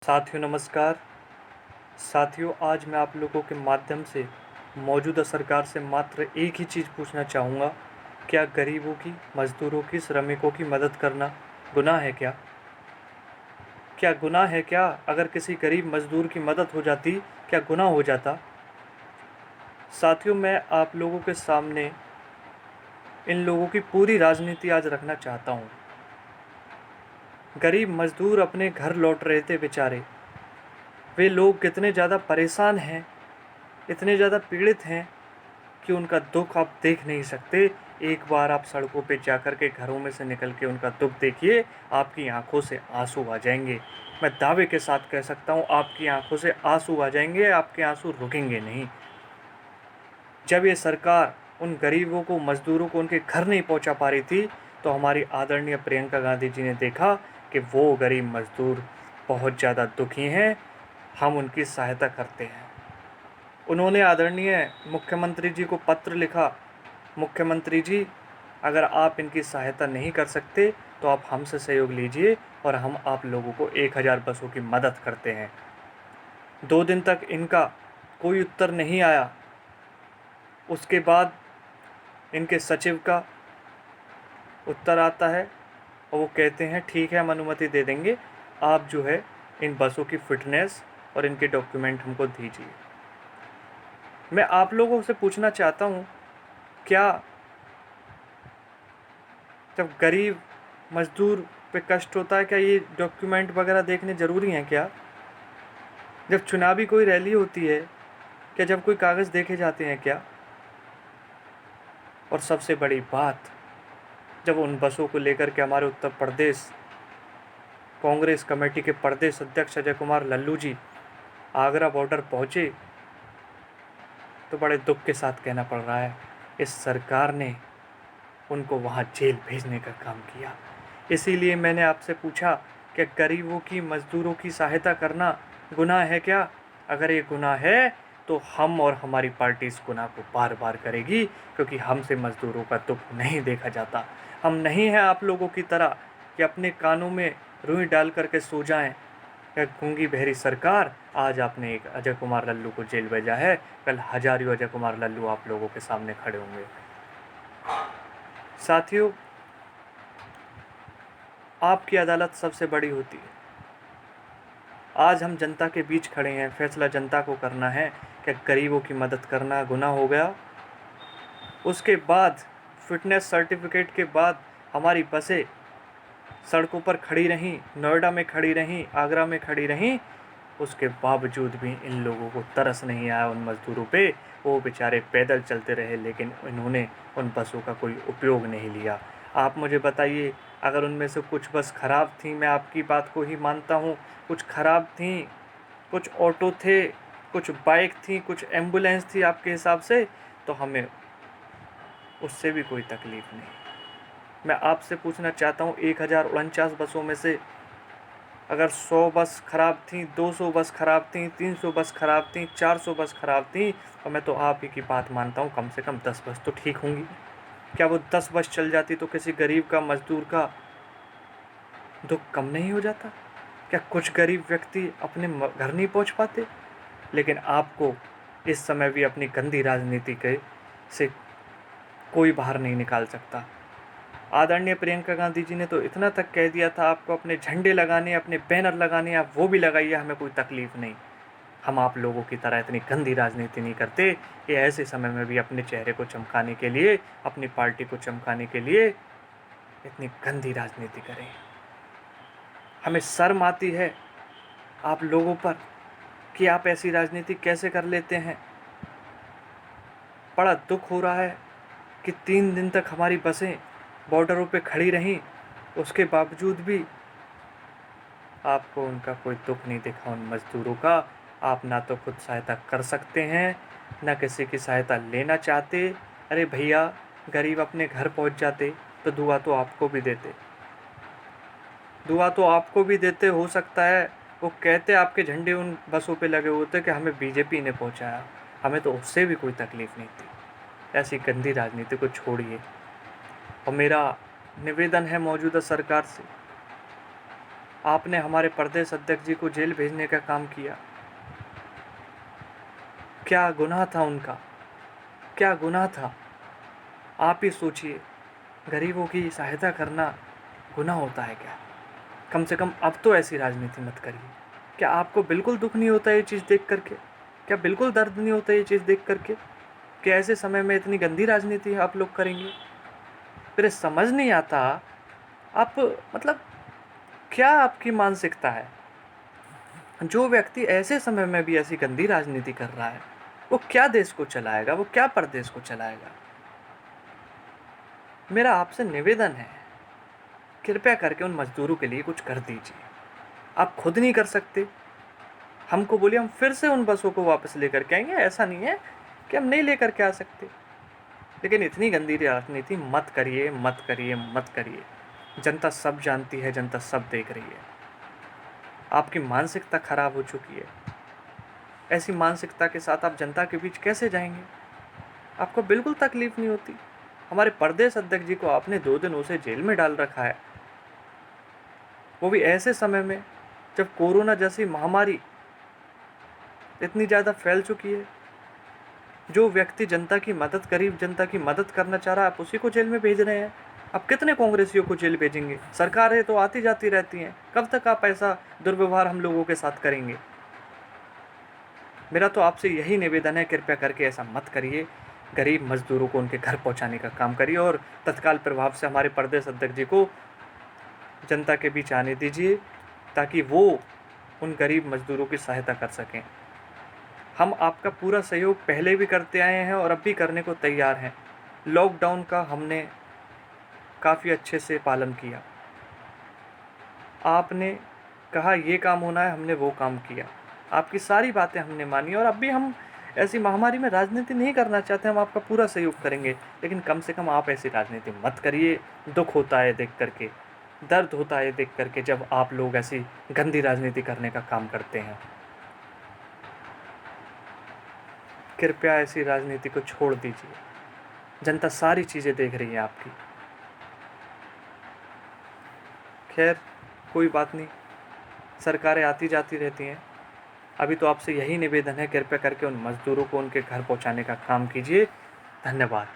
साथियों नमस्कार। साथियों आज मैं आप लोगों के माध्यम से मौजूदा सरकार से मात्र एक ही चीज़ पूछना चाहूँगा, क्या गरीबों की, मज़दूरों की, श्रमिकों की मदद करना गुनाह है क्या? क्या गुनाह है क्या? अगर किसी गरीब मज़दूर की मदद हो जाती, क्या गुनाह हो जाता? साथियों मैं आप लोगों के सामने इन लोगों की पूरी राजनीति आज रखना चाहता हूँ। गरीब मज़दूर अपने घर लौट रहे थे बेचारे। वे लोग कितने ज़्यादा परेशान हैं, इतने ज़्यादा पीड़ित हैं कि उनका दुख आप देख नहीं सकते। एक बार आप सड़कों पे जाकर के घरों में से निकल के उनका दुख देखिए, आपकी आंखों से आंसू आ जाएंगे। मैं दावे के साथ कह सकता हूँ, आपकी आंखों से आंसू आ जाएंगे, आपके आंसू रुकेंगे नहीं। जब ये सरकार उन गरीबों को, मज़दूरों को उनके घर नहीं पहुँचा पा रही थी, तो हमारी आदरणीय प्रियंका गांधी जी ने देखा कि वो गरीब मज़दूर बहुत ज़्यादा दुखी हैं, हम उनकी सहायता करते हैं। उन्होंने आदरणीय मुख्यमंत्री जी को पत्र लिखा, मुख्यमंत्री जी अगर आप इनकी सहायता नहीं कर सकते तो आप हमसे सहयोग लीजिए और हम आप लोगों को 1000 बसों की मदद करते हैं। 2 दिन तक इनका कोई उत्तर नहीं आया। उसके बाद इनके सचिव का उत्तर आता है और वो कहते हैं ठीक है, हम अनुमति दे देंगे, आप जो है इन बसों की फिटनेस और इनके डॉक्यूमेंट हमको दीजिए। मैं आप लोगों से पूछना चाहता हूँ, क्या जब गरीब मज़दूर पे कष्ट होता है, क्या ये डॉक्यूमेंट वगैरह देखने ज़रूरी हैं क्या? जब चुनावी कोई रैली होती है, क्या जब कोई कागज़ देखे जाते हैं क्या? और सबसे बड़ी बात, जब उन बसों को लेकर के हमारे उत्तर प्रदेश कांग्रेस कमेटी के प्रदेश अध्यक्ष अजय कुमार लल्लू जी आगरा बॉर्डर पहुँचे, तो बड़े दुख के साथ कहना पड़ रहा है, इस सरकार ने उनको वहाँ जेल भेजने का काम किया। इसीलिए मैंने आपसे पूछा कि गरीबों की, मज़दूरों की सहायता करना गुनाह है क्या? अगर ये गुनाह है तो हम और हमारी पार्टी इस गुनाह को बार बार करेगी, क्योंकि हमसे मज़दूरों का दुख नहीं देखा जाता। हम नहीं हैं आप लोगों की तरह कि अपने कानों में रुई डाल करके सो जाएं। यह गूंगी बहरी सरकार, आज आपने एक अजय कुमार लल्लू को जेल भेजा है, कल हजारों अजय कुमार लल्लू आप लोगों के सामने खड़े होंगे। साथियों, आपकी अदालत सबसे बड़ी होती है। आज हम जनता के बीच खड़े हैं, फैसला जनता को करना है। क्या गरीबों की मदद करना गुनाह हो गया? उसके बाद फिटनेस सर्टिफिकेट के बाद हमारी बसें सड़कों पर खड़ी रहीं, नोएडा में खड़ी रहीं, आगरा में खड़ी रहीं, उसके बावजूद भी इन लोगों को तरस नहीं आया उन मज़दूरों पे। वो बेचारे पैदल चलते रहे, लेकिन इन्होंने उन बसों का कोई उपयोग नहीं लिया। आप मुझे बताइए, अगर उनमें से कुछ बस ख़राब थी, मैं आपकी बात को ही मानता हूँ, कुछ ख़राब थी, कुछ ऑटो थे, कुछ बाइक थी, कुछ एम्बुलेंस थी आपके हिसाब से, तो हमें उससे भी कोई तकलीफ़ नहीं। मैं आपसे पूछना चाहता हूँ, 1049 बसों में से अगर 100 बस ख़राब थी, 200 बस ख़राब थी, 300 बस ख़राब थी, 400 बस ख़राब थी, और मैं तो आप ही की बात मानता हूँ, कम से कम 10 बस तो ठीक होंगी। क्या वो 10 बस चल जाती तो किसी गरीब का, मज़दूर का दुख कम नहीं हो जाता? क्या कुछ गरीब व्यक्ति अपने घर नहीं पहुँच पाते? लेकिन आपको इस समय भी अपनी गंदी राजनीति के से कोई बाहर नहीं निकाल सकता। आदरणीय प्रियंका गांधी जी ने तो इतना तक कह दिया था, आपको अपने झंडे लगाने, अपने बैनर लगाने, आप वो भी लगाइए, हमें कोई तकलीफ़ नहीं। हम आप लोगों की तरह इतनी गंदी राजनीति नहीं करते कि ऐसे समय में भी अपने चेहरे को चमकाने के लिए, अपनी पार्टी को चमकाने के लिए इतनी गंदी राजनीति करें। हमें शर्म आती है आप लोगों पर कि आप ऐसी राजनीति कैसे कर लेते हैं। बड़ा दुख हो रहा है कि 3 दिन तक हमारी बसें बॉर्डरों पे खड़ी रहीं, उसके बावजूद भी आपको उनका कोई दुख नहीं दिखा, उन मज़दूरों का। आप ना तो खुद सहायता कर सकते हैं, ना किसी की सहायता लेना चाहते। अरे भैया, गरीब अपने घर पहुंच जाते तो दुआ तो आपको भी देते, दुआ तो आपको भी देते। हो सकता है वो कहते आपके झंडे उन बसों पे लगे होते कि हमें बीजेपी ने पहुंचाया, हमें तो उससे भी कोई तकलीफ़ नहीं थी। ऐसी गंदी राजनीति को छोड़िए। और मेरा निवेदन है मौजूदा सरकार से, आपने हमारे प्रदेश अध्यक्ष जी को जेल भेजने का काम किया। क्या गुनाह था उनका, क्या गुनाह था? आप ही सोचिए, गरीबों की सहायता करना गुनाह होता है क्या? कम से कम अब तो ऐसी राजनीति मत करिए। क्या आपको बिल्कुल दुख नहीं होता ये चीज़ देख करके? क्या बिल्कुल दर्द नहीं होता ये चीज़ देख करके कि ऐसे समय में इतनी गंदी राजनीति आप लोग करेंगे? फिर समझ नहीं आता आप, मतलब क्या आपकी मानसिकता है? जो व्यक्ति ऐसे समय में भी ऐसी गंदी राजनीति कर रहा है, वो क्या देश को चलाएगा, वो क्या प्रदेश को चलाएगा? मेरा आपसे निवेदन है, कृपया करके उन मजदूरों के लिए कुछ कर दीजिए। आप खुद नहीं कर सकते, हमको बोलिए, हम फिर से उन बसों को वापस लेकर के आएंगे। ऐसा नहीं है कि हम नहीं लेकर के आ सकते, लेकिन इतनी गंदी राजनीति मत करिए, मत करिए, मत करिए। जनता सब जानती है, जनता सब देख रही है। आपकी मानसिकता खराब हो चुकी है। ऐसी मानसिकता के साथ आप जनता के बीच कैसे जाएंगे? आपको बिल्कुल तकलीफ नहीं होती? हमारे प्रदेश अध्यक्ष जी को आपने 2 दिनों से जेल में डाल रखा है, वो भी ऐसे समय में जब कोरोना जैसी महामारी इतनी ज़्यादा फैल चुकी है। जो व्यक्ति जनता की मदद, गरीब जनता की मदद करना चाह रहा है, आप उसी को जेल में भेज रहे हैं। आप कितने कांग्रेसियों को जेल भेजेंगे? सरकारें तो आती जाती रहती हैं, कब तक आप ऐसा दुर्व्यवहार हम लोगों के साथ करेंगे? मेरा तो आपसे यही निवेदन है, कृपया करके ऐसा मत करिए। गरीब मजदूरों को उनके घर पहुंचाने का काम करिए और तत्काल प्रभाव से हमारे प्रदेश अध्यक्ष जी को जनता के बीच आने दीजिए, ताकि वो उन गरीब मजदूरों की सहायता कर सकें। हम आपका पूरा सहयोग पहले भी करते आए हैं और अब भी करने को तैयार हैं। लॉकडाउन का हमने काफ़ी अच्छे से पालन किया। आपने कहा ये काम होना है, हमने वो काम किया। आपकी सारी बातें हमने मानी और अब भी हम ऐसी महामारी में राजनीति नहीं करना चाहते। हम आपका पूरा सहयोग करेंगे, लेकिन कम से कम आप ऐसी राजनीति मत करिए। दुख होता है देख करके, दर्द होता है देख करके, जब आप लोग ऐसी गंदी राजनीति करने का काम करते हैं। कृपया ऐसी राजनीति को छोड़ दीजिए। जनता सारी चीज़ें देख रही है आपकी। खैर, कोई बात नहीं, सरकारें आती जाती रहती हैं। अभी तो आपसे यही निवेदन है, कृपया करके उन मज़दूरों को उनके घर पहुंचाने का काम कीजिए। धन्यवाद।